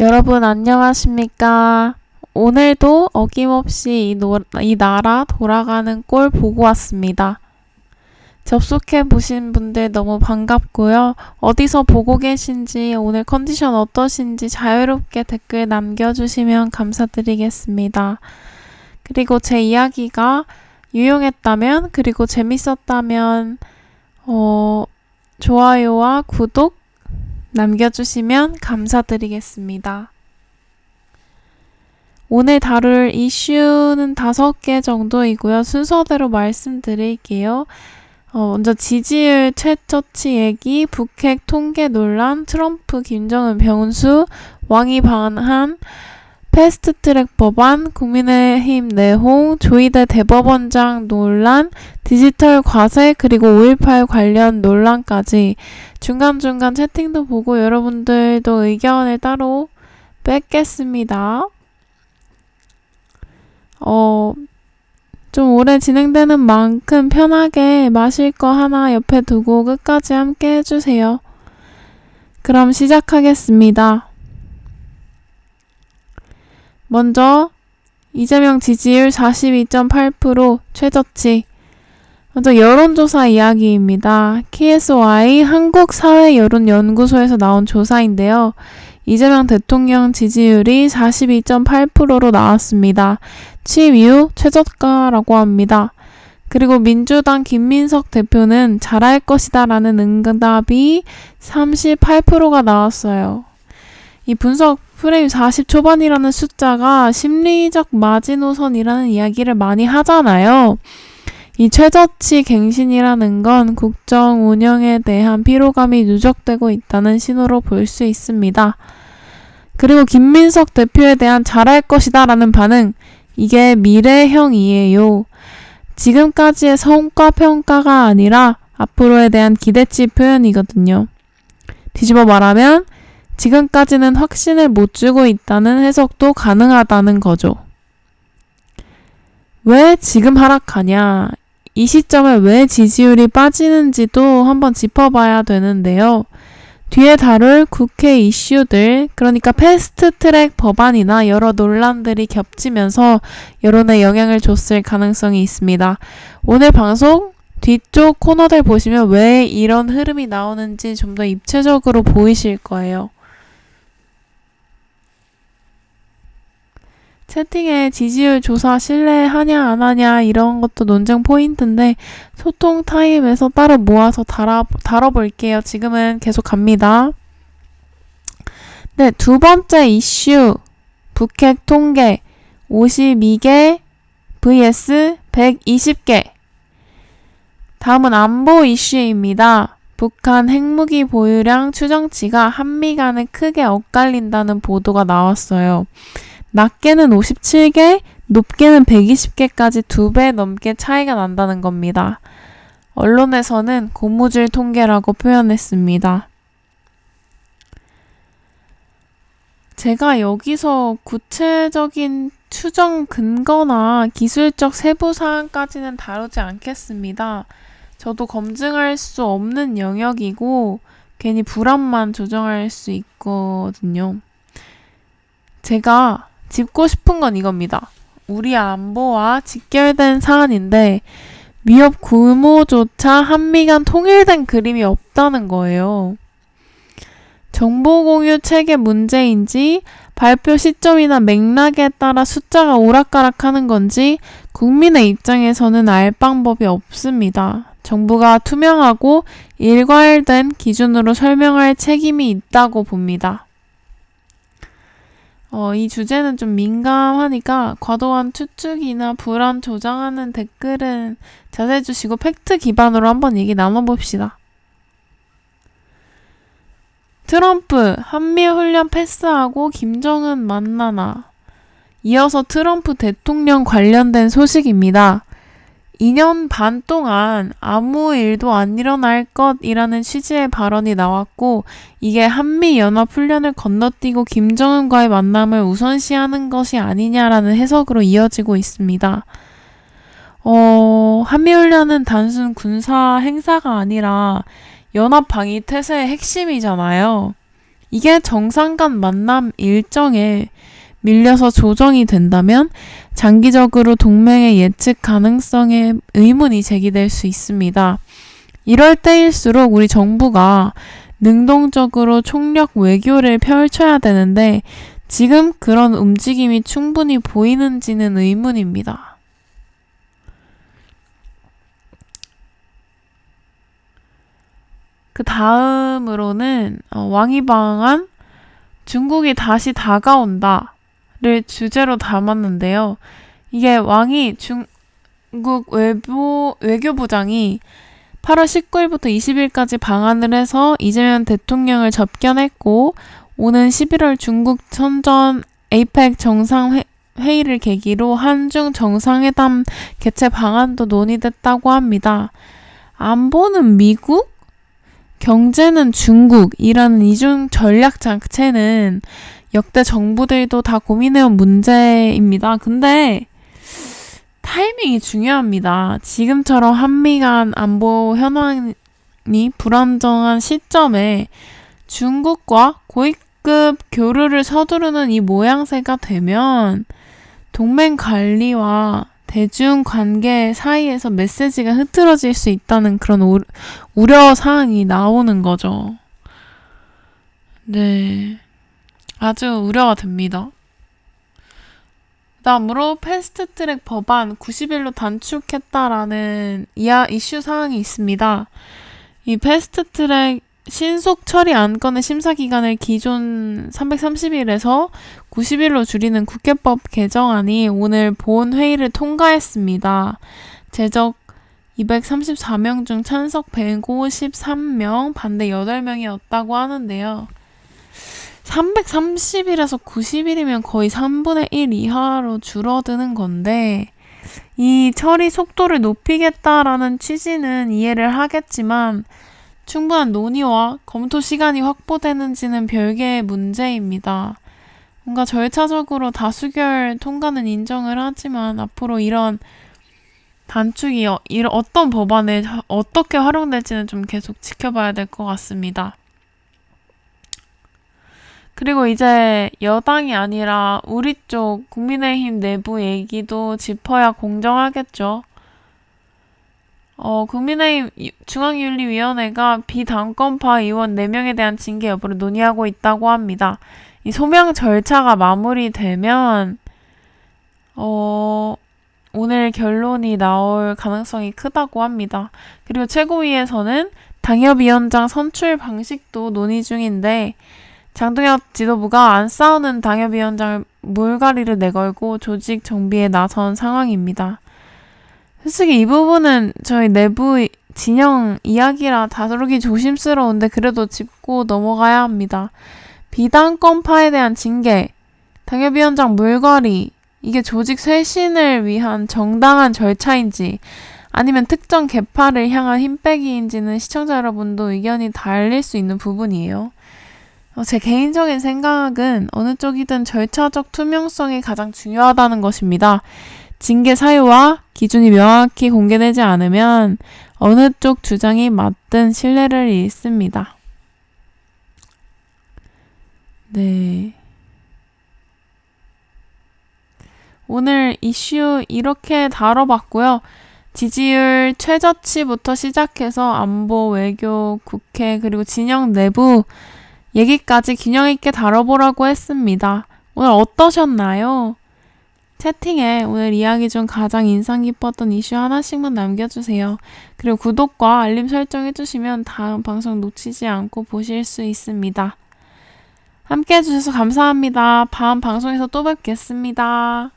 여러분 안녕하십니까? 오늘도 어김없이 이 나라 돌아가는 꼴 보고 왔습니다. 접속해 보신 분들 너무 반갑고요. 어디서 보고 계신지, 오늘 컨디션 어떠신지 자유롭게 댓글 남겨주시면 감사드리겠습니다. 그리고 제 이야기가 유용했다면, 그리고 재밌었다면 좋아요와 구독 남겨주시면 감사드리겠습니다. 오늘 다룰 이슈는 5개 정도이고요. 순서대로 말씀드릴게요. 먼저 지지율 최저치 얘기, 북핵 통계 논란, 트럼프, 김정은 병수, 왕이 반한, 패스트트랙 법안, 국민의힘 내홍, 조희대 대법원장 논란, 디지털 과세, 그리고 5.18 관련 논란까지 중간중간 채팅도 보고 여러분들도 의견을 따로 뺏겠습니다. 좀 오래 진행되는 만큼 편하게 마실 거 하나 옆에 두고 끝까지 함께 해주세요. 그럼 시작하겠습니다. 먼저 이재명 지지율 42.8% 최저치. 먼저 여론조사 이야기입니다. KSY 한국사회여론연구소에서 나온 조사인데요. 이재명 대통령 지지율이 42.8%로 나왔습니다. 취임 이후 최저가라고 합니다. 그리고 민주당 김민석 대표는 잘할 것이다 라는 응답이 38%가 나왔어요. 이 분석 프레임 40 초반이라는 숫자가 심리적 마지노선이라는 이야기를 많이 하잖아요. 이 최저치 갱신이라는 건 국정 운영에 대한 피로감이 누적되고 있다는 신호로 볼 수 있습니다. 그리고 김민석 대표에 대한 잘할 것이다 라는 반응, 이게 미래형이에요. 지금까지의 성과 평가가 아니라 앞으로에 대한 기대치 표현이거든요. 뒤집어 말하면 지금까지는 확신을 못 주고 있다는 해석도 가능하다는 거죠. 왜 지금 하락하냐? 이 시점에 왜 지지율이 빠지는지도 한번 짚어봐야 되는데요. 뒤에 다룰 국회 이슈들, 그러니까 패스트트랙 법안이나 여러 논란들이 겹치면서 여론에 영향을 줬을 가능성이 있습니다. 오늘 방송 뒤쪽 코너들 보시면 왜 이런 흐름이 나오는지 좀 더 입체적으로 보이실 거예요. 채팅에 지지율 조사 신뢰하냐 안 하냐 이런 것도 논쟁 포인트인데 소통 타임에서 따로 모아서 다뤄볼게요. 지금은 계속 갑니다. 네, 두 번째 이슈 북핵 통계 52개 vs 120개. 다음은 안보 이슈입니다. 북한 핵무기 보유량 추정치가 한미 간에 크게 엇갈린다는 보도가 나왔어요. 낮게는 57개, 높게는 120개까지 2배 넘게 차이가 난다는 겁니다. 언론에서는 고무줄 통계라고 표현했습니다. 제가 여기서 구체적인 추정 근거나 기술적 세부 사항까지는 다루지 않겠습니다. 저도 검증할 수 없는 영역이고 괜히 불안만 조정할 수 있거든요. 제가 짚고 싶은 건 이겁니다. 우리 안보와 직결된 사안인데 위협 규모조차 한미 간 통일된 그림이 없다는 거예요. 정보 공유 체계 문제인지 발표 시점이나 맥락에 따라 숫자가 오락가락하는 건지 국민의 입장에서는 알 방법이 없습니다. 정부가 투명하고 일괄된 기준으로 설명할 책임이 있다고 봅니다. 이 주제는 좀 민감하니까 과도한 추측이나 불안 조장하는 댓글은 자제해 주시고 팩트 기반으로 한번 얘기 나눠봅시다. 트럼프, 한미훈련 패스하고 김정은 만나나. 이어서 트럼프 대통령 관련된 소식입니다. 2년 반 동안 아무 일도 안 일어날 것이라는 취지의 발언이 나왔고 이게 한미연합훈련을 건너뛰고 김정은과의 만남을 우선시하는 것이 아니냐라는 해석으로 이어지고 있습니다. 한미훈련은 단순 군사 행사가 아니라 연합방위 태세의 핵심이잖아요. 이게 정상 간 만남 일정에 밀려서 조정이 된다면 장기적으로 동맹의 예측 가능성에 의문이 제기될 수 있습니다. 이럴 때일수록 우리 정부가 능동적으로 총력 외교를 펼쳐야 되는데 지금 그런 움직임이 충분히 보이는지는 의문입니다. 그 다음으로는 왕이방한 중국이 다시 다가온다를 주제로 담았는데요. 이게 왕이 중국 외교부장이 8월 19일부터 20일까지 방한을 해서 이재명 대통령을 접견했고 오는 11월 중국 선전 APEC 정상회의를 계기로 한중 정상회담 개최 방안도 논의됐다고 합니다. 안보는 미국, 경제는 중국이라는 이중 전략 자체는 역대 정부들도 다 고민해온 문제입니다. 근데 타이밍이 중요합니다. 지금처럼 한미 간 안보 현황이 불안정한 시점에 중국과 고위급 교류를 서두르는 이 모양새가 되면 동맹 관리와 대중 관계 사이에서 메시지가 흐트러질 수 있다는 그런 우려 사항이 나오는 거죠. 네. 아주 우려가 됩니다. 다음으로 패스트트랙 법안 90일로 단축했다라는 이슈 사항이 있습니다. 이 패스트트랙 신속 처리 안건의 심사 기간을 기존 330일에서 90일로 줄이는 국회법 개정안이 오늘 본회의를 통과했습니다. 제적 234명 중 찬석 153명, 반대 8명이었다고 하는데요. 330일에서 90일이면 거의 3분의 1 이하로 줄어드는 건데 이 처리 속도를 높이겠다라는 취지는 이해를 하겠지만 충분한 논의와 검토 시간이 확보되는지는 별개의 문제입니다. 뭔가 절차적으로 다수결 통과는 인정을 하지만 앞으로 이런 단축이 어떤 법안에 어떻게 활용될지는 좀 계속 지켜봐야 될 것 같습니다. 그리고 이제 여당이 아니라 우리 쪽 국민의힘 내부 얘기도 짚어야 공정하겠죠. 국민의힘 중앙윤리위원회가 비당권파 의원 4명에 대한 징계 여부를 논의하고 있다고 합니다. 이 소명 절차가 마무리되면 오늘 결론이 나올 가능성이 크다고 합니다. 그리고 최고위에서는 당협위원장 선출 방식도 논의 중인데 장동혁 지도부가 안 싸우는 당협위원장을 물갈이를 내걸고 조직 정비에 나선 상황입니다. 솔직히 이 부분은 저희 내부 진영 이야기라 다루기 조심스러운데 그래도 짚고 넘어가야 합니다. 비당권파에 대한 징계, 당협위원장 물갈이, 이게 조직 쇄신을 위한 정당한 절차인지 아니면 특정 계파를 향한 힘빼기인지는 시청자 여러분도 의견이 달릴 수 있는 부분이에요. 제 개인적인 생각은 어느 쪽이든 절차적 투명성이 가장 중요하다는 것입니다. 징계 사유와 기준이 명확히 공개되지 않으면 어느 쪽 주장이 맞든 신뢰를 잃습니다. 네. 오늘 이슈 이렇게 다뤄봤고요. 지지율 최저치부터 시작해서 안보, 외교, 국회, 그리고 진영 내부 얘기까지 균형 있게 다뤄보라고 했습니다. 오늘 어떠셨나요? 채팅에 오늘 이야기 중 가장 인상 깊었던 이슈 하나씩만 남겨주세요. 그리고 구독과 알림 설정 해주시면 다음 방송 놓치지 않고 보실 수 있습니다. 함께 해주셔서 감사합니다. 다음 방송에서 또 뵙겠습니다.